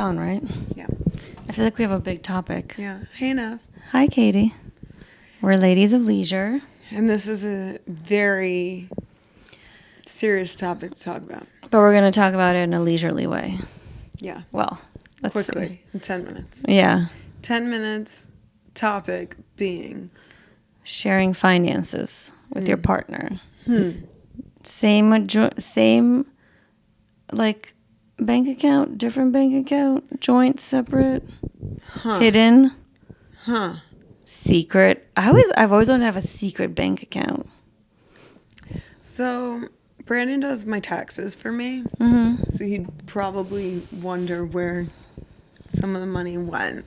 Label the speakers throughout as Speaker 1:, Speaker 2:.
Speaker 1: on, right?
Speaker 2: Yeah.
Speaker 1: I feel like we have a big topic.
Speaker 2: Yeah. Hey, Nev.
Speaker 1: Hi, Katie. We're ladies of leisure.
Speaker 2: And this is a very serious topic to talk about.
Speaker 1: But we're going to talk about it in a leisurely way.
Speaker 2: Yeah.
Speaker 1: Well, let's
Speaker 2: Quickly,
Speaker 1: see.
Speaker 2: in 10 minutes.
Speaker 1: Yeah.
Speaker 2: 10 minutes, topic being...
Speaker 1: Sharing finances with your partner.
Speaker 2: Hmm.
Speaker 1: Same, like, bank account, different bank account, joint, separate, hidden, secret. I've always wanted to have a secret bank account.
Speaker 2: So, Brandon does my taxes for me.
Speaker 1: Mm-hmm.
Speaker 2: So he'd probably wonder where some of the money went.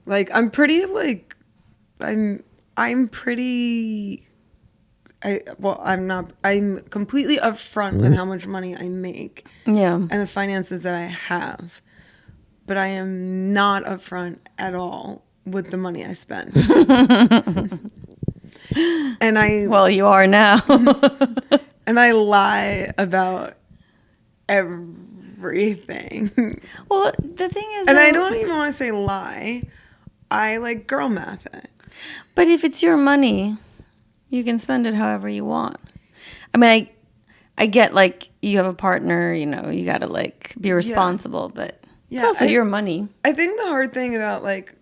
Speaker 2: Like, I'm pretty, like... I'm pretty... I'm completely upfront with how much money I make.
Speaker 1: Yeah.
Speaker 2: And the finances that I have. But I am not upfront at all with the money I spend.
Speaker 1: Well, you are now.
Speaker 2: And I lie about everything.
Speaker 1: Well, the thing is...
Speaker 2: And I don't even want to say lie. I, like, girl math it.
Speaker 1: But if it's your money, you can spend it however you want. I mean, I get, like, you have a partner, you know, you got to, like, be responsible, but it's also your money.
Speaker 2: I think the hard thing about, like,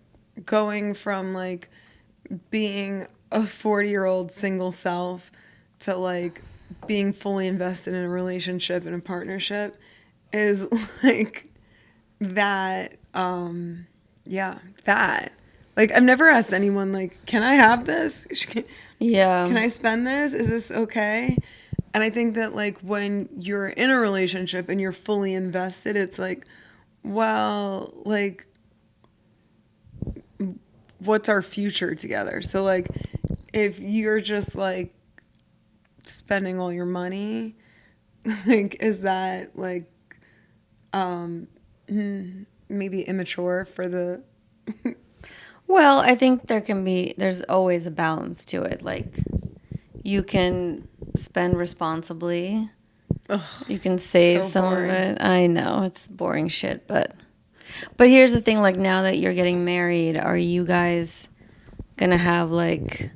Speaker 2: going from, like, being a 40-year-old single self to, like, being fully invested in a relationship and a partnership is, like, that. Like, I've never asked anyone, like, can I have this?
Speaker 1: Yeah.
Speaker 2: Can I spend this? Is this okay? And I think that, like, when you're in a relationship and you're fully invested, it's like, well, like, what's our future together? So, like, if you're just, like, spending all your money, like, is that, like, maybe immature for the...
Speaker 1: Well, I think there's always a balance to it. Like, you can spend responsibly.
Speaker 2: Ugh,
Speaker 1: You can save
Speaker 2: so
Speaker 1: some
Speaker 2: boring.
Speaker 1: of it. I know, it's boring shit, but here's the thing, like, now that you're getting married, are you guys gonna have, like,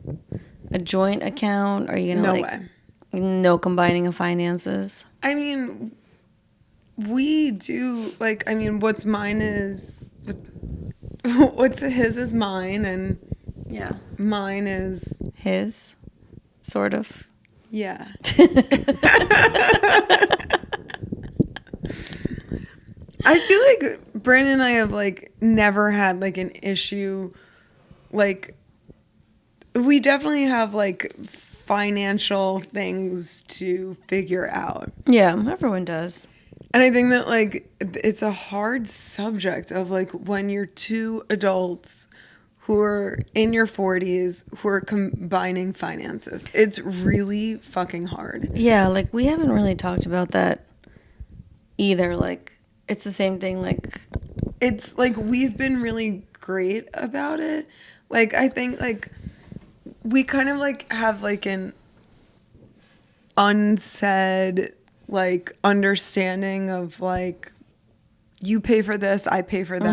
Speaker 1: a joint account? Are you gonna,
Speaker 2: No
Speaker 1: like,
Speaker 2: way.
Speaker 1: no combining of finances?
Speaker 2: I mean, we do, like, I mean, what's mine is... What's his is mine, and
Speaker 1: Yeah.
Speaker 2: mine is...
Speaker 1: His? Sort of.
Speaker 2: Yeah. I feel like Brandon and I have, like, never had, like, an issue. Like, we definitely have, like, financial things to figure out.
Speaker 1: Yeah, everyone does.
Speaker 2: And I think that, like, it's a hard subject of, like, when you're two adults who are in your 40s who are combining finances. It's really fucking hard.
Speaker 1: Yeah, like, we haven't really talked about that either. Like, it's the same thing, like...
Speaker 2: It's, like, we've been really great about it. Like, I think, like, we kind of, like, have, like, an unsaid... like, understanding of, like, you pay for this, I pay for that.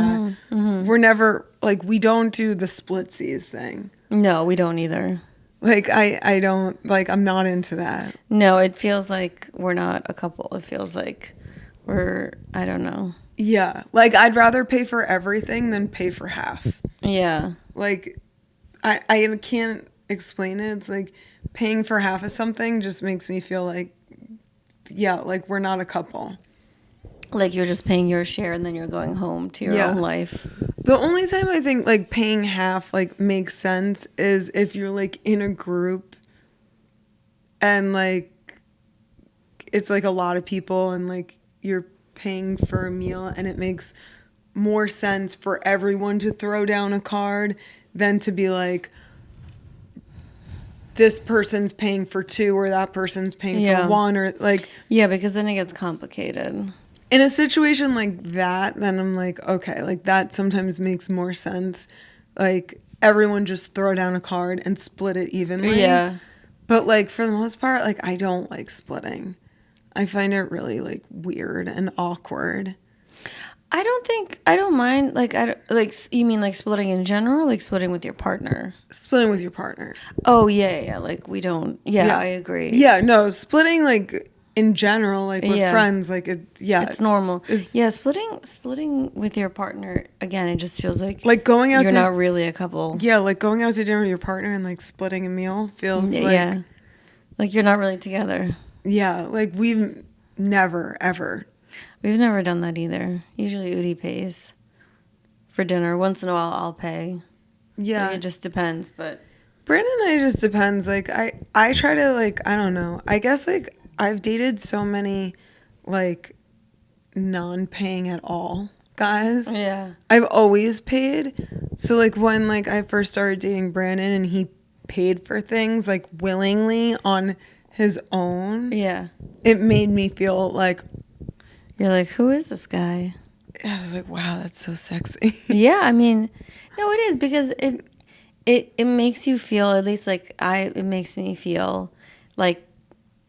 Speaker 1: Mm-hmm.
Speaker 2: We're never, like, we don't do the splitsies thing.
Speaker 1: No, we don't either.
Speaker 2: Like, I don't, like, I'm not into that.
Speaker 1: No, it feels like we're not a couple. It feels like I don't know.
Speaker 2: Yeah. Like, I'd rather pay for everything than pay for half.
Speaker 1: Yeah.
Speaker 2: Like, I can't explain it. It's like paying for half of something just makes me feel like, yeah, like, we're not a couple.
Speaker 1: Like, you're just paying your share and then you're going home to your own life.
Speaker 2: The only time I think, like, paying half, like, makes sense is if you're, like, in a group and, like, it's, like, a lot of people and, like, you're paying for a meal and it makes more sense for everyone to throw down a card than to be, like, this person's paying for two or that person's paying for one or, like...
Speaker 1: Yeah, because then it gets complicated.
Speaker 2: In a situation like that, then I'm like, okay, like, that sometimes makes more sense. Like, everyone just throw down a card and split it evenly.
Speaker 1: Yeah.
Speaker 2: But, like, for the most part, like, I don't like splitting. I find it really, like, weird and awkward.
Speaker 1: I don't mind. Like, you mean like splitting in general, or like splitting with your partner?
Speaker 2: Splitting with your partner.
Speaker 1: Oh, yeah. Like, we don't, yeah, I agree.
Speaker 2: Yeah, no, splitting, like, in general, like, with friends, like,
Speaker 1: it's normal. Splitting with your partner, again, it just feels like
Speaker 2: going out
Speaker 1: you're not really a couple.
Speaker 2: Yeah, like, going out to dinner with your partner and, like, splitting a meal feels like...
Speaker 1: Yeah, like you're not really together.
Speaker 2: Yeah, like, we've never, ever...
Speaker 1: We've never done that either. Usually Udi pays for dinner. Once in a while, I'll pay.
Speaker 2: Yeah.
Speaker 1: Like, it just depends, but...
Speaker 2: Brandon and I just depends. Like, I try to, like, I don't know. I guess, like, I've dated so many, like, non-paying at all guys.
Speaker 1: Yeah.
Speaker 2: I've always paid. So, like, when, like, I first started dating Brandon and he paid for things, like, willingly on his own.
Speaker 1: Yeah.
Speaker 2: It made me feel like...
Speaker 1: You're like, who is this guy?
Speaker 2: I was like, wow, that's so sexy.
Speaker 1: Yeah, I mean, no, it is because it makes you feel, at least like it makes me feel like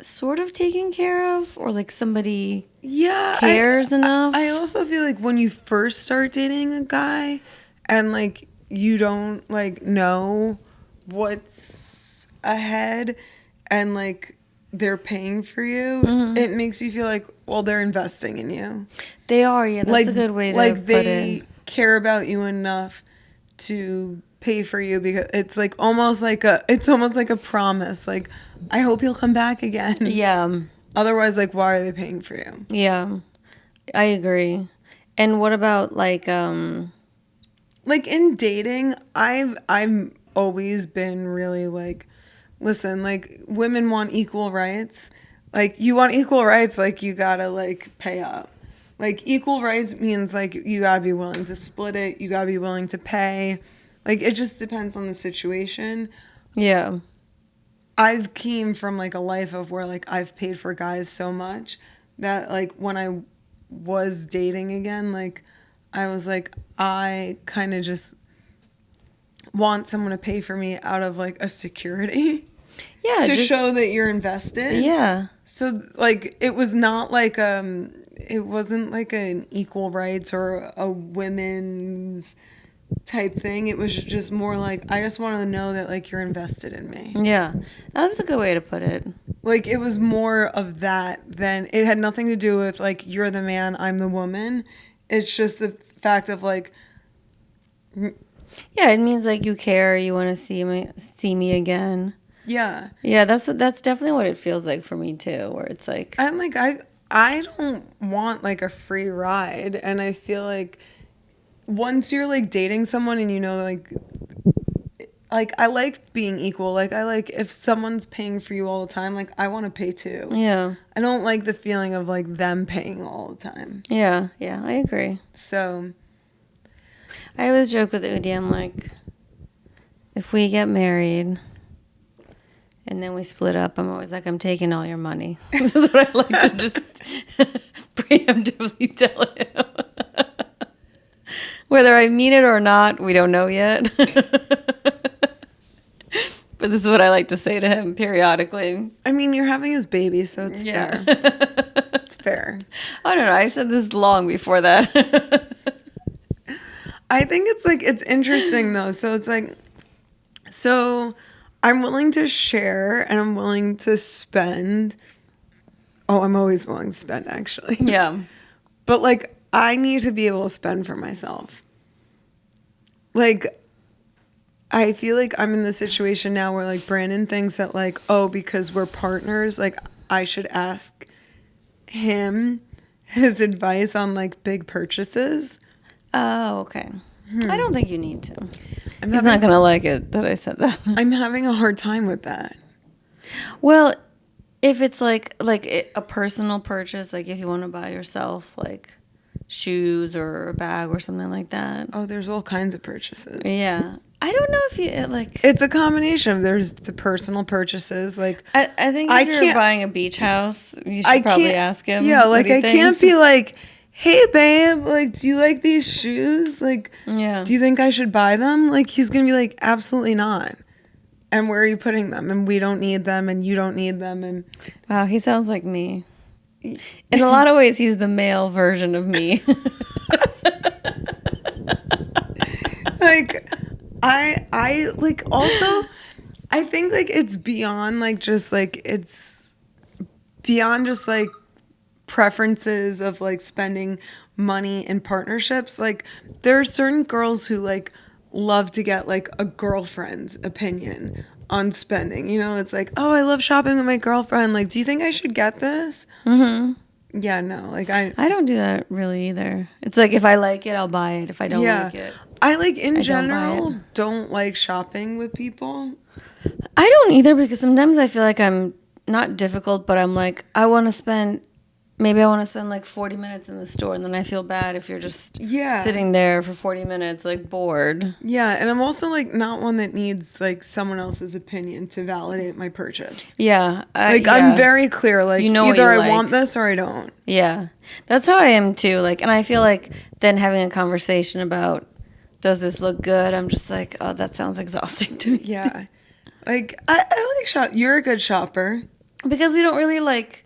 Speaker 1: sort of taken care of, or like somebody cares enough.
Speaker 2: I also feel like when you first start dating a guy and like you don't like know what's ahead and like they're paying for you, it makes you feel like, well, they're investing in you.
Speaker 1: They are, yeah. That's like, a good way to put
Speaker 2: they care about you enough to pay for you, because it's almost like a promise. Like, I hope you'll come back again.
Speaker 1: Yeah.
Speaker 2: Otherwise, like, why are they paying for you?
Speaker 1: Yeah, I agree. And what about like in
Speaker 2: dating, I've always been really like, listen, like, women want equal rights. Like, you want equal rights, like, you gotta, like, pay up. Like, equal rights means, like, you gotta be willing to split it. You gotta be willing to pay. Like, it just depends on the situation.
Speaker 1: Yeah.
Speaker 2: I've came from, like, a life of where, like, I've paid for guys so much that, like, when I was dating again, like, I was like, I kind of just want someone to pay for me out of, like, a security.
Speaker 1: Yeah.
Speaker 2: To show that you're invested.
Speaker 1: Yeah.
Speaker 2: So, like, it was not like, it wasn't like an equal rights or a women's type thing. It was just more like, I just want to know that, like, you're invested in me.
Speaker 1: Yeah. That's a good way to put it.
Speaker 2: Like, it was more of that than, it had nothing to do with, like, you're the man, I'm the woman. It's just the fact of, like...
Speaker 1: Yeah, it means, like, you care, you want to see me again.
Speaker 2: Yeah.
Speaker 1: Yeah, that's definitely what it feels like for me too, where it's like...
Speaker 2: I'm like, I don't want, like, a free ride. And I feel like once you're, like, dating someone and you know, like, I like being equal. Like, I like if someone's paying for you all the time, like, I want to pay too.
Speaker 1: Yeah.
Speaker 2: I don't like the feeling of, like, them paying all the time.
Speaker 1: Yeah, I agree.
Speaker 2: So...
Speaker 1: I always joke with Udi, I'm like, if we get married... and then we split up, I'm always like, I'm taking all your money. This is what I like to just preemptively tell him. Whether I mean it or not, we don't know yet. But this is what I like to say to him periodically.
Speaker 2: I mean, you're having his baby, so it's fair. It's fair.
Speaker 1: I don't know. I've said this long before that.
Speaker 2: I think it's like, it's interesting though. So it's like, so... I'm willing to share and I'm willing to spend. Oh, I'm always willing to spend, actually.
Speaker 1: Yeah.
Speaker 2: But, like, I need to be able to spend for myself. Like, I feel like I'm in the situation now where, like, Brandon thinks that, like, oh, because we're partners, like, I should ask him his advice on, like, big purchases.
Speaker 1: Oh, okay. I don't think you need to. He's not going to like it that I said that.
Speaker 2: I'm having a hard time with that.
Speaker 1: Well, if it's like a personal purchase, like if you want to buy yourself like shoes or a bag or something like that.
Speaker 2: Oh, there's all kinds of purchases.
Speaker 1: Yeah. I don't know if you like...
Speaker 2: It's a combination of there's the personal purchases. Like,
Speaker 1: I think if you're buying a beach house, you should probably ask him.
Speaker 2: Yeah, like I can't be like... Hey, babe, like, do you like these shoes? Like,
Speaker 1: yeah.
Speaker 2: Do you think I should buy them? Like, he's going to be like, absolutely not. And where are you putting them? And we don't need them, and you don't need them. And
Speaker 1: wow, he sounds like me. In a lot of ways, he's the male version of me.
Speaker 2: like, I like also, I think like it's beyond like just like, it's beyond just like preferences of like spending money in partnerships. Like there are certain girls who like love to get like a girlfriend's opinion on spending. You know, it's like, oh, I love shopping with my girlfriend. Like, do you think I should get this? Mm-hmm. Yeah, no, like I
Speaker 1: don't do that really either. It's like if I like it, I'll buy it. If I don't like it,
Speaker 2: I like in general don't like shopping with people.
Speaker 1: I don't either because sometimes I feel like I'm not difficult, but I'm like I want to spend like 40 minutes in the store, and then I feel bad if you're just sitting there for 40 minutes like bored.
Speaker 2: Yeah, and I'm also like not one that needs like someone else's opinion to validate my purchase.
Speaker 1: Yeah.
Speaker 2: I'm very clear, like
Speaker 1: you know
Speaker 2: either I want this or I don't.
Speaker 1: Yeah. That's how I am too. Like, and I feel like then having a conversation about does this look good? I'm just like, oh, that sounds exhausting to me.
Speaker 2: Yeah. Like I like shop. You're a good shopper.
Speaker 1: Because we don't really like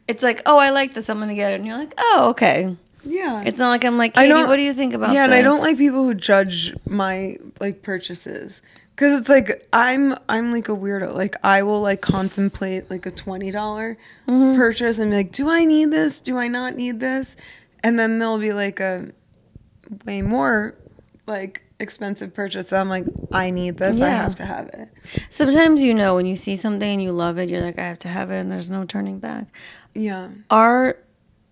Speaker 1: it's like, oh, I like this, I'm gonna get it, and you're like, oh, okay. Yeah. It's not like I'm like, Katie, what do you think about this?
Speaker 2: Yeah, and I don't like people who judge my like purchases. Cause it's like I'm like a weirdo. Like I will like contemplate like a $20 purchase and be like, do I need this? Do I not need this? And then there'll be like a way more like expensive purchase that I'm like, I need this, I have to have it.
Speaker 1: Sometimes when you see something and you love it, you're like, I have to have it, and there's no turning back. Yeah. Our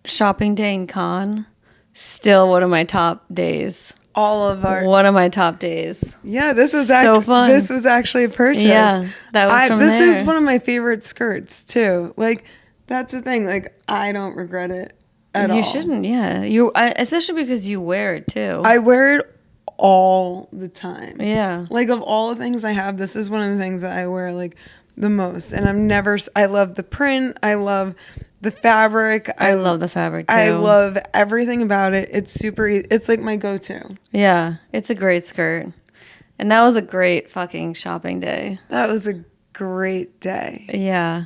Speaker 1: shopping day in Cannes, still one of my top days. One of my top days.
Speaker 2: Yeah, this was so fun. This was actually a purchase. Yeah, that was from there. This is one of my favorite skirts too. Like that's the thing. Like I don't regret it at all.
Speaker 1: You shouldn't. Yeah, especially because you wear it too.
Speaker 2: I wear it all the time. Yeah. Like of all the things I have, this is one of the things that I wear like the most. And I love the print. I love the fabric.
Speaker 1: I love the fabric too.
Speaker 2: I love everything about it. It's super it's like my go-to.
Speaker 1: Yeah. It's a great skirt. And that was a great fucking shopping day.
Speaker 2: That was a great day. Yeah.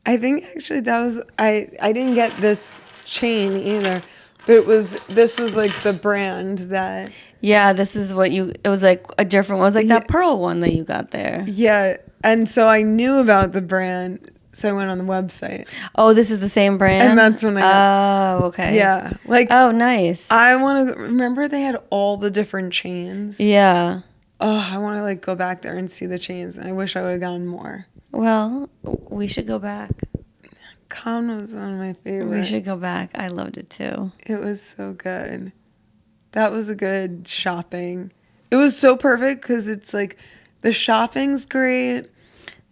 Speaker 2: I think actually that was I didn't get this chain either. But this was like the brand that.
Speaker 1: Yeah, this is it was like a different one. It was like that pearl one that you got there.
Speaker 2: Yeah. And so I knew about the brand. So I went on the website.
Speaker 1: Oh, this is the same brand?
Speaker 2: And that's when I got.
Speaker 1: Oh, okay.
Speaker 2: Yeah. Like.
Speaker 1: Oh, nice.
Speaker 2: I want to. Remember they had all the different chains? Yeah. Oh, I want to like go back there and see the chains. I wish I would have gotten more.
Speaker 1: Well, we should go back.
Speaker 2: Cannes was one of my favorites.
Speaker 1: We should go back. I loved it too.
Speaker 2: It was so good. That was a good shopping. It was so perfect because it's like the shopping's great.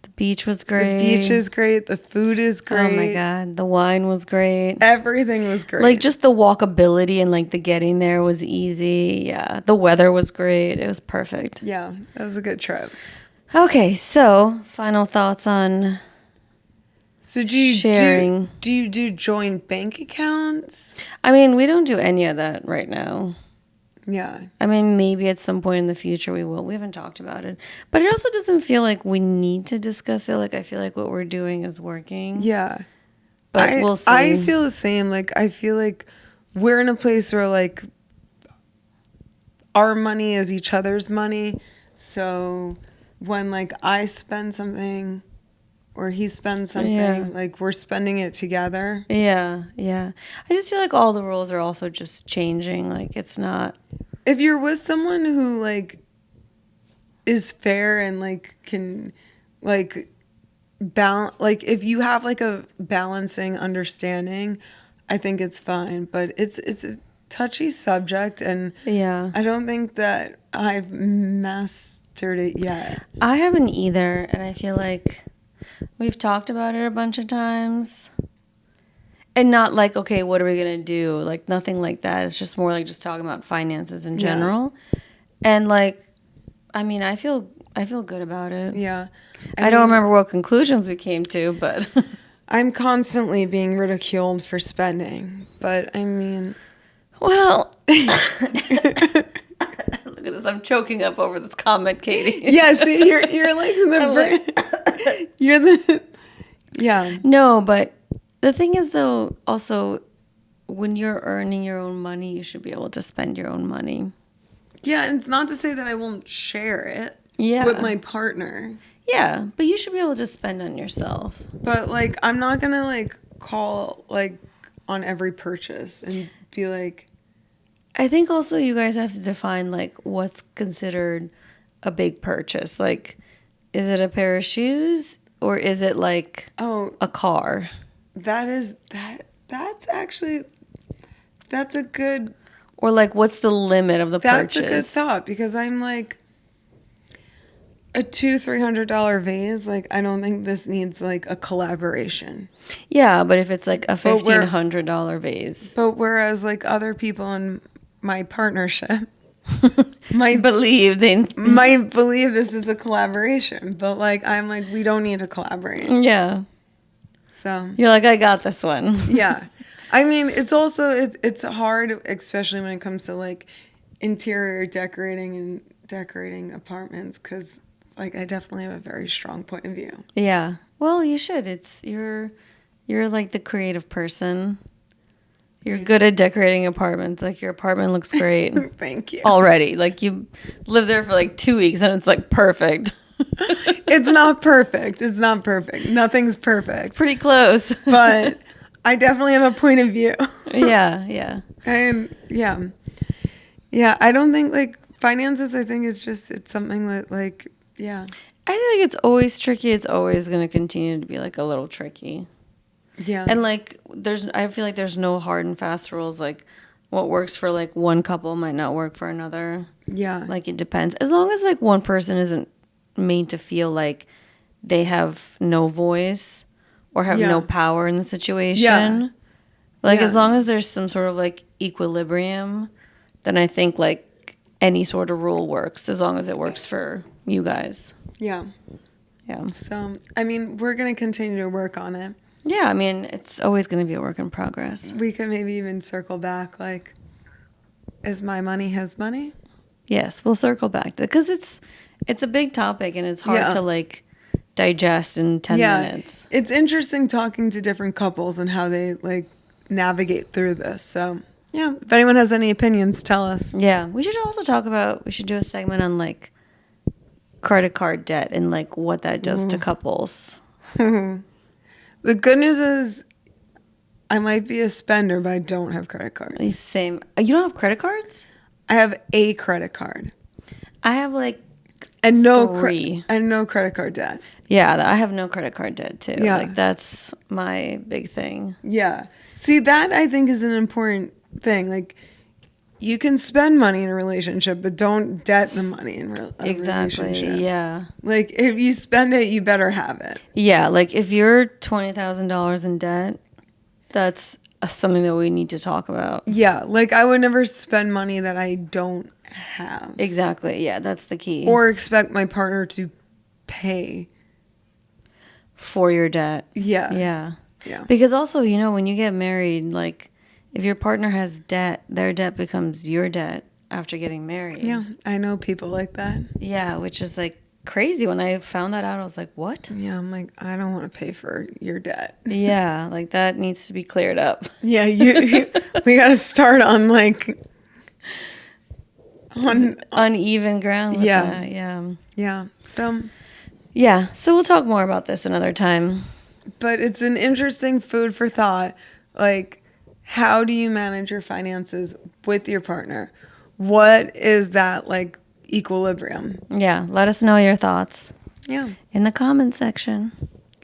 Speaker 1: The beach was great.
Speaker 2: The beach is great. The food is great.
Speaker 1: Oh my God. The wine was great.
Speaker 2: Everything was great.
Speaker 1: Like just the walkability and like the getting there was easy. Yeah. The weather was great. It was perfect.
Speaker 2: Yeah. That was a good trip.
Speaker 1: Okay. So final thoughts on...
Speaker 2: So do you do joint bank accounts?
Speaker 1: I mean, we don't do any of that right now. Yeah. I mean, maybe at some point in the future we will. We haven't talked about it. But it also doesn't feel like we need to discuss it. Like, I feel like what we're doing is working. Yeah. But we'll see.
Speaker 2: I feel the same. Like, I feel like we're in a place where, like, our money is each other's money. So when, like, I spend something... or he spends something, like we're spending it together.
Speaker 1: Yeah, yeah. I just feel like all the rules are also just changing. Like it's not...
Speaker 2: If you're with someone who like is fair and like can like balance, like if you have like a balancing understanding, I think it's fine. But it's a touchy subject, and I don't think that I've mastered it yet.
Speaker 1: I haven't either, and I feel like... We've talked about it a bunch of times. And not like, okay, what are we going to do? Like, nothing like that. It's just more like just talking about finances in general. Yeah. And, like, I mean, I feel good about it. Yeah. I don't remember what conclusions we came to, but...
Speaker 2: I'm constantly being ridiculed for spending. But, I mean...
Speaker 1: Well... Look at this. I'm choking up over this comment, Katie.
Speaker 2: Yeah, see, you're like the... You're the... Yeah.
Speaker 1: No, but the thing is, though, also, when you're earning your own money, you should be able to spend your own money.
Speaker 2: Yeah, and it's not to say that I won't share it
Speaker 1: Yeah.
Speaker 2: with my partner.
Speaker 1: Yeah, but you should be able to spend on yourself.
Speaker 2: But like, I'm not gonna like call like on every purchase and be like.
Speaker 1: I think also you guys have to define like what's considered a big purchase. Like, is it a pair of shoes or is it like a car?
Speaker 2: That's actually that's a good.
Speaker 1: Or like, what's the limit of the purchase?
Speaker 2: That's a good thought because I'm like a $200-$300 vase. Like, I don't think this needs like a collaboration.
Speaker 1: Yeah, but if it's like a $1,500 vase,
Speaker 2: but whereas like other people in my partnership
Speaker 1: might believe
Speaker 2: this is a collaboration, but like I'm like we don't need to collaborate.
Speaker 1: Yeah.
Speaker 2: So
Speaker 1: you're like, I got this one.
Speaker 2: Yeah. I mean, it's also it's hard, especially when it comes to like interior decorating and decorating apartments, because like I definitely have a very strong point of view.
Speaker 1: Yeah. Well, you should. You're like the creative person. You're good at decorating apartments. Like your apartment looks great.
Speaker 2: Thank you.
Speaker 1: Already. Like you lived there for like 2 weeks and it's like perfect.
Speaker 2: It's not perfect. It's not perfect. Nothing's perfect.
Speaker 1: It's pretty close.
Speaker 2: But I definitely have a point of view.
Speaker 1: Yeah.
Speaker 2: And yeah, I don't think like finances, I think it's something that like, yeah.
Speaker 1: I think it's always tricky. It's always going to continue to be like a little tricky.
Speaker 2: Yeah.
Speaker 1: And like I feel like there's no hard and fast rules. Like what works for like one couple might not work for another.
Speaker 2: Yeah. Like
Speaker 1: it depends. As long as like one person isn't made to feel like they have no voice or have no power in the situation. Yeah. Like as long as there's some sort of like equilibrium, then I think like any sort of rule works as long as it works for you guys.
Speaker 2: Yeah.
Speaker 1: Yeah.
Speaker 2: So, I mean, we're going to continue to work on it.
Speaker 1: Yeah, I mean, it's always going to be a work in progress.
Speaker 2: We could maybe even circle back, like, is my money his money?
Speaker 1: Yes, we'll circle back because it's a big topic and it's hard to like digest in 10 minutes.
Speaker 2: It's interesting talking to different couples and how they like navigate through this. So yeah, if anyone has any opinions, tell us.
Speaker 1: Yeah, we should also we should do a segment on like credit card debt and like what that does to couples.
Speaker 2: The good news is I might be a spender, but I don't have credit cards.
Speaker 1: Same. You don't have credit cards?
Speaker 2: I have a credit card.
Speaker 1: I have like
Speaker 2: no credit card debt.
Speaker 1: Yeah, I have no credit card debt too. Yeah. Like that's my big thing.
Speaker 2: Yeah. See, that I think is an important thing. Like you can spend money in a relationship, but don't debt the money in a relationship.
Speaker 1: Yeah.
Speaker 2: Like if you spend it, you better have it.
Speaker 1: Yeah. Like if you're $20,000 in debt, that's something that we need to talk about.
Speaker 2: Yeah. Like I would never spend money that I don't have.
Speaker 1: Exactly. Yeah. That's the key.
Speaker 2: Or expect my partner to pay
Speaker 1: for your debt.
Speaker 2: Yeah.
Speaker 1: Yeah. Yeah. Because also, you know, when you get married, like if your partner has debt, their debt becomes your debt after getting married.
Speaker 2: Yeah. I know people like that.
Speaker 1: Yeah. Which is like crazy. When I found that out, I was like, what?
Speaker 2: Yeah. I'm like, I don't want to pay for your debt.
Speaker 1: Yeah. Like that needs to be cleared up.
Speaker 2: Yeah. We got to start on like on
Speaker 1: uneven ground. With that.
Speaker 2: Yeah. Yeah. So.
Speaker 1: Yeah. So we'll talk more about this another time.
Speaker 2: But it's an interesting food for thought. Like, how do you manage your finances with your partner? What is that like equilibrium?
Speaker 1: Yeah. Let us know your thoughts.
Speaker 2: Yeah.
Speaker 1: In the comment section.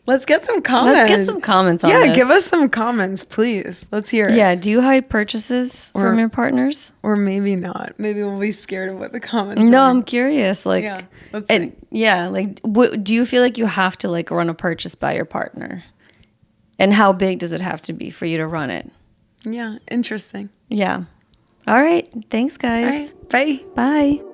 Speaker 2: Let's get some comments.
Speaker 1: Let's get some comments on this.
Speaker 2: Yeah, give us some comments, please. Let's hear it.
Speaker 1: Yeah. Do you hide purchases from your partners?
Speaker 2: Or maybe not. Maybe we'll be scared of what the comments
Speaker 1: are.
Speaker 2: No,
Speaker 1: I'm curious. Like,
Speaker 2: yeah, let's see.
Speaker 1: Yeah. Like, do you feel like you have to like run a purchase by your partner? And how big does it have to be for you to run it?
Speaker 2: Yeah. Interesting.
Speaker 1: Yeah. All right. Thanks, guys.
Speaker 2: All right. Bye.
Speaker 1: Bye.